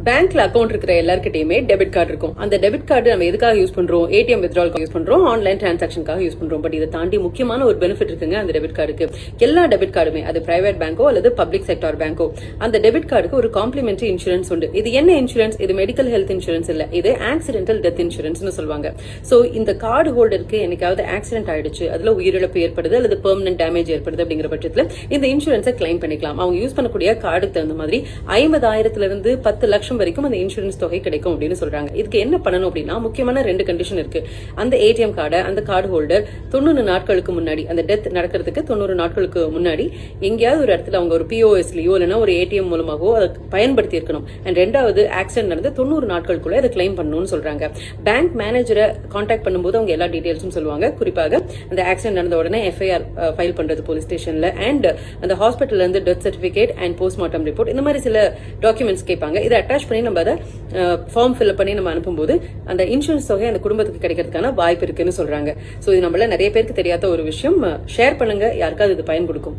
பேங்க்ல அக்கௌண்ட் இருக்கிற எல்லாருக்கிட்டையுமே டெபிட் கார்டு இருக்கும். அந்த டெபிட் கார்டு நம்ம எதுக்காக யூஸ் பண்றோம்? ஏடிஎம் வித்ட்ரால் யூஸ் பண்றோம், ஆன்லைன் டிரான்சாக்ஷனுக்காக யூஸ் பண்றோம். பட் இதை தாண்டி முக்கியமான ஒரு பெனிஃபிட் இருக்குங்க அந்த டெபிட் கார்டுக்கு. எல்லா டெபிட் கார்டுமே, அது பிரைவேட் பேங்கோ அல்லது பப்ளிக் செக்டார் பேங்கோ, அந்த டெபிட் கார்டுக்கு ஒரு காம்ப்ளிமெண்டரி இன்சூரன்ஸ் உண்டு. இது என்ன இன்சூரன்ஸ்? இது மெடிக்கல் ஹெல்த் இன்சூரன்ஸ் இல்ல, இது ஆக்சிடென்டல் டெத் இன்சூரன்ஸ் சொல்லுவாங்க. சோ இந்த கார்டு ஹோல்டருக்கு என்னைக்காவது ஆக்சிடென்ட் ஆயிடுச்சு, அதுல உயிரிழப்பு ஏற்படுது அல்லது பெர்மனன்ட் டேமேஜ் ஏற்படுது அப்படிங்கிற பட்சத்துல இந்த இன்சூரன்ஸை கிளைம் பண்ணிக்கலாம். அவங்க யூஸ் பண்ணக்கூடிய கார்டுக்கு தகுந்த மாதிரி 50,000 இருந்து 10 லட்சம் வரைக்கும் அந்த இன்சூரன்ஸ் தொகை கிடைக்கும் அப்படின்னு சொல்றாங்க. இதுக்கு என்ன பண்ணணும் அப்படின்னா, முக்கியமான 2 கண்டிஷன் இருக்கு. அந்த ஏடிஎம் கார்டை அந்த கார்டு ஹோல்டர் 90 நாட்களுக்கு முன்னாடி, அந்த டெத் நடக்கிறதுக்கு 90 நாட்களுக்கு முன்னாடி எங்கேயாவது ஒரு இடத்துல அவங்க ஒரு பிஓஎஸ்லயோ இல்லைன்னா ஒரு ஏடிஎம் மூலமாகவோ அதை பயன்படுத்தி இருக்கணும். அண்ட் 2வது ஆக்சிடென்ட் நடந்து 90 நாட்களுக்குள்ள அதை கிளைம் பண்ணணும்னு சொல்றாங்க. பேங்க் மேனேஜரை கான்டாக்ட் பண்ணும்போது அவங்க எல்லா டீடைல்ஸும் சொல்லுவாங்க. குறிப்பாக அந்த ஆக்சிடென்ட் நடந்த உடனே எஃப்ஐஆர் ஃபைல் பண்றது போலீஸ் ஸ்டேஷன்ல, அண்ட் அந்த ஹாஸ்பிட்டல்ல இருந்து death certificate and postmortem report, இந்த மாதிரி சில டாக்குமெண்ட்ஸ் கேட்பாங்க. இதை அட்டாச் பண்ணி நம்ம அதை ஃபார்ம் ஃபில் பண்ணி நம்ம அனுப்பும்போது அந்த இன்சூரன்ஸ் தொகை அந்த குடும்பத்துக்கு கிடைக்கிறதுக்கான வாய்ப்பு இருக்குன்னு சொல்றாங்க. சோ இது நம்மள நிறைய பேருக்கு தெரியாத ஒரு விஷயம். ஷேர் பண்ணுங்க, யாருக்காவது இது பயன் கொடுக்கும்.